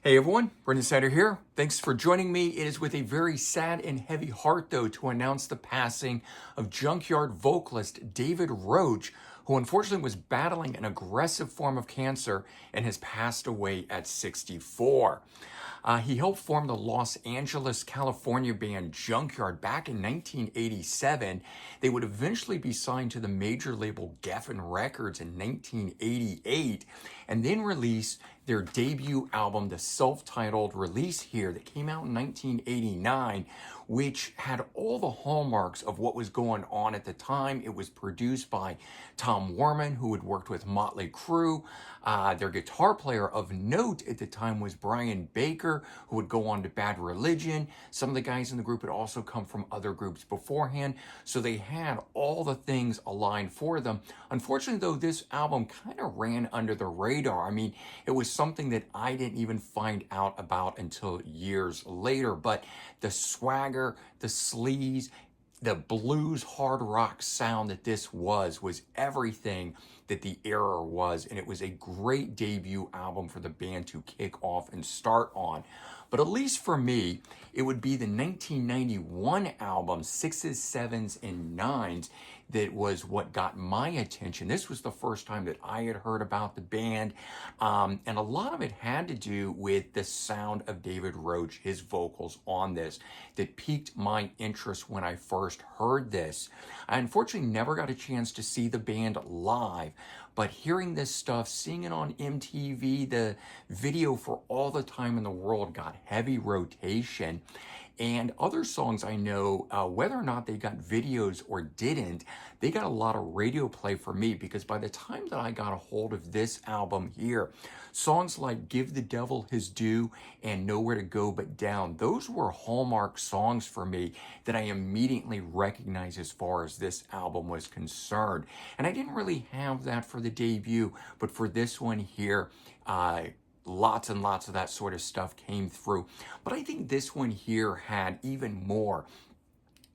Hey everyone, Brendan Snyder here. Thanks for joining me. It is with a very sad and heavy heart, though, to announce the passing of Junkyard vocalist David Roach, who unfortunately was battling an aggressive form of cancer and has passed away at 64. He helped form the Los Angeles, California band Junkyard back in 1987. They would eventually be signed to the major label Geffen Records in 1988 and then release their debut album, the self-titled release here that came out in 1989, which had all the hallmarks of what was going on at the time. It was produced by Tom Warman, who had worked with Motley Crue. Their guitar player of note at the time was Brian Baker, who would go on to Bad Religion. Some of the guys in the group had also come from other groups beforehand, so they had all the things aligned for them. Unfortunately, though, this album kind of ran under the radar. I mean, it was something that I didn't even find out about until years later, but the swagger, the sleaze, the blues hard rock sound that this was everything that the era was, and it was a great debut album for the band to kick off and start on. But at least for me, it would be the 1991 album, Sixes, Sevens, and Nines, that was what got my attention. This was the first time that I had heard about the band, and a lot of it had to do with the sound of David Roach, his vocals on this, that piqued my interest when I first heard this. I unfortunately never got a chance to see the band live, but hearing this stuff, seeing it on MTV, the video for All the Time in the World got heavy rotation. And other songs I know, whether or not they got videos or didn't, they got a lot of radio play for me, because by the time that I got a hold of this album here, songs like Give the Devil His Due and Nowhere to Go But Down, those were hallmark songs for me that I immediately recognized as far as this album was concerned. And I didn't really have that for the debut, but for this one here, lots and lots of that sort of stuff came through. But I think this one here had even more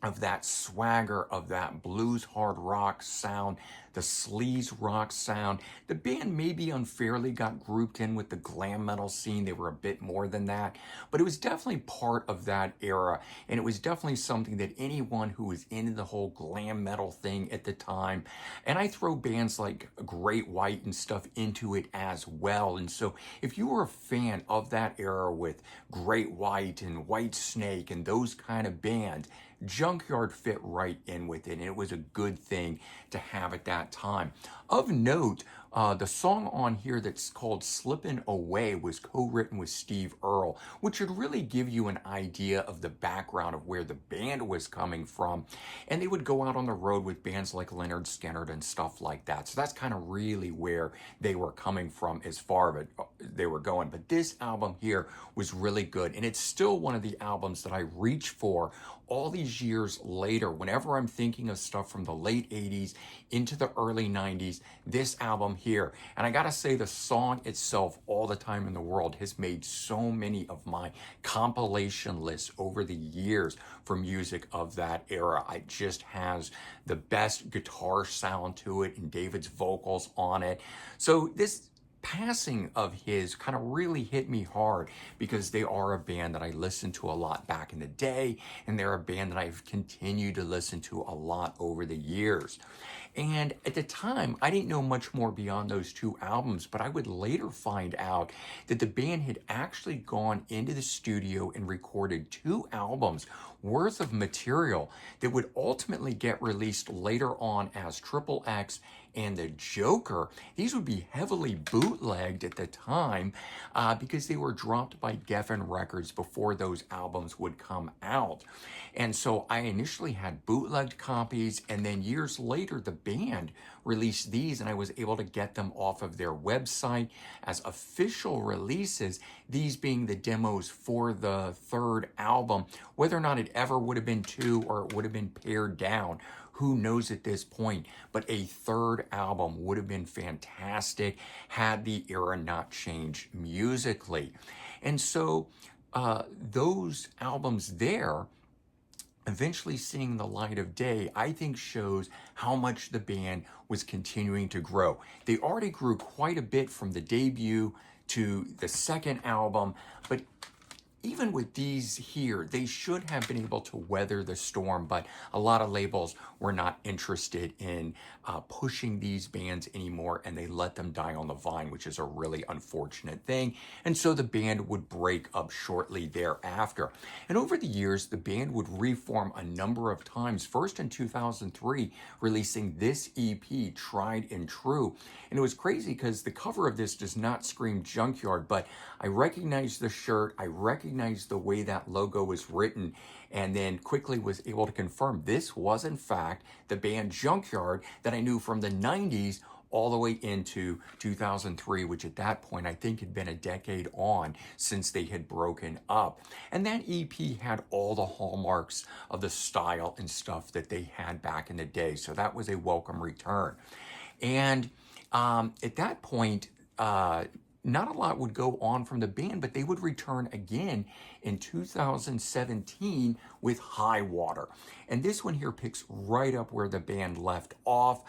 of that swagger, of that blues hard rock sound, the sleaze rock sound. The band maybe unfairly got grouped in with the glam metal scene. They were a bit more than that, but it was definitely part of that era, and it was definitely something that anyone who was into the whole glam metal thing at the time, and I throw bands like Great White and stuff into it as well. And so if you were a fan of that era with Great White and White Snake and those kind of bands, Junkyard fit right in with it, and it was a good thing to have at that time. Of note, the song on here that's called Slippin' Away was co-written with Steve Earle, which should really give you an idea of the background of where the band was coming from. And they would go out on the road with bands like Leonard Skinner and stuff like that. So that's kind of really where they were coming from as far as they were going. But this album here was really good, and it's still one of the albums that I reach for all these years later. Whenever I'm thinking of stuff from the late 80s into the early 90s, this album here, and I gotta say, the song itself, All the Time in the World, has made so many of my compilation lists over the years for music of that era. It just has the best guitar sound to it and David's vocals on it. So this passing of his kind of really hit me hard, because they are a band that I listened to a lot back in the day, and they're a band that I've continued to listen to a lot over the years. And at the time, I didn't know much more beyond those two albums, but I would later find out that the band had actually gone into the studio and recorded 2 albums worth of material that would ultimately get released later on as Triple X and The Joker. These would be heavily bootlegged at the time because they were dropped by Geffen Records before those albums would come out. And so I initially had bootlegged copies, and then years later the band released these, and I was able to get them off of their website as official releases, these being the demos for the 3rd album. Whether or not it ever would have been 2 or it would have been pared down, who knows at this point, but a 3rd album would have been fantastic had the era not changed musically. And so those albums there eventually seeing the light of day, I think shows how much the band was continuing to grow. They already grew quite a bit from the debut to the second album. But even with these here, they should have been able to weather the storm, but a lot of labels were not interested in pushing these bands anymore, and they let them die on the vine, which is a really unfortunate thing. And so the band would break up shortly thereafter. And over the years, the band would reform a number of times, first in 2003, releasing this EP, Tried and True. And it was crazy because the cover of this does not scream Junkyard, but I recognized the shirt, I recognized the way that logo was written, and then quickly was able to confirm this was in fact the band Junkyard that I knew from the 90s all the way into 2003, which at that point I think had been a decade on since they had broken up. And that EP had all the hallmarks of the style and stuff that they had back in the day, so that was a welcome return. And at that point, not a lot would go on from the band, but they would return again in 2017 with High Water. And this one here picks right up where the band left off,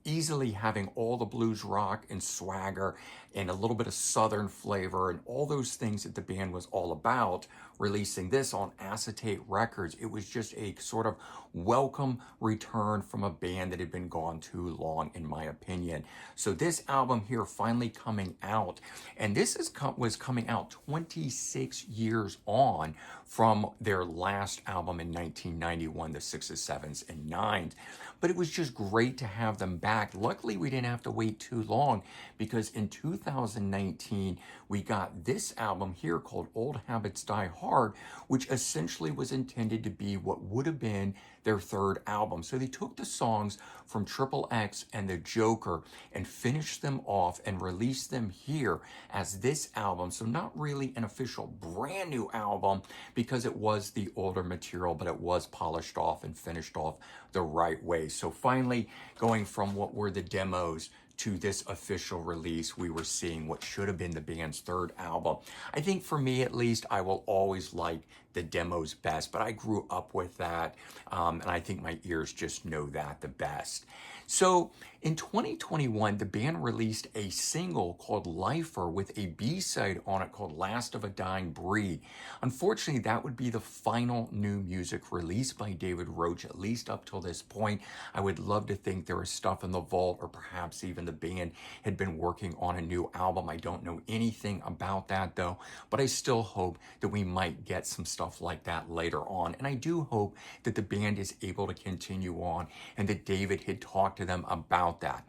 easily having all the blues rock and swagger and a little bit of southern flavor and all those things that the band was all about. Releasing this on Acetate Records, it was just a sort of welcome return from a band that had been gone too long, in my opinion. So this album here finally coming out, and this was coming out 26 years on from their last album in 1991, the 6s, 7s, and 9s. But it was just great to have them back. Luckily, we didn't have to wait too long, because in 2019, we got this album here called Old Habits Die Hard, which essentially was intended to be what would have been their third album. So they took the songs from Triple X and The Joker and finished them off and released them here as this album. So not really an official brand new album, because it was the older material, but it was polished off and finished off the right way. So finally, going from what were the demos to this official release, we were seeing what should have been the band's third album. I think for me, at least, I will always like the demos best, but I grew up with that, and I think my ears just know that the best. So in 2021, the band released a single called Lifer with a B-side on it called Last of a Dying Breed. Unfortunately, that would be the final new music released by David Roach, at least up till this point. I would love to think there was stuff in the vault, or perhaps even the band had been working on a new album. I don't know anything about that though, but I still hope that we might get some stuff like that later on. And I do hope that the band is able to continue on and that David had talked to them about that.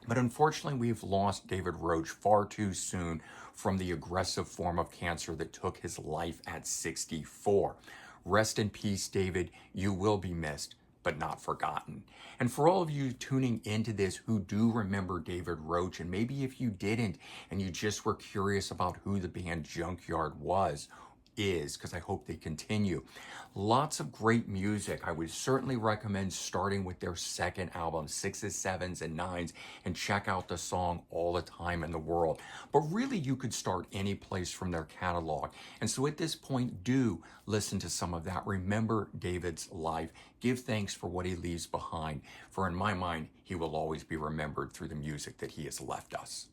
But unfortunately, we've lost David Roach far too soon from the aggressive form of cancer that took his life at 64. Rest in peace, David. You will be missed, but not forgotten. And for all of you tuning into this who do remember David Roach, and maybe if you didn't and you just were curious about who the band Junkyard is, because I hope they continue. Lots of great music. I would certainly recommend starting with their second album, 6s, 7s, and 9s, and check out the song All the Time in the World. But really, you could start any place from their catalog. And so at this point, do listen to some of that. Remember David's life. Give thanks for what he leaves behind. For in my mind, he will always be remembered through the music that he has left us.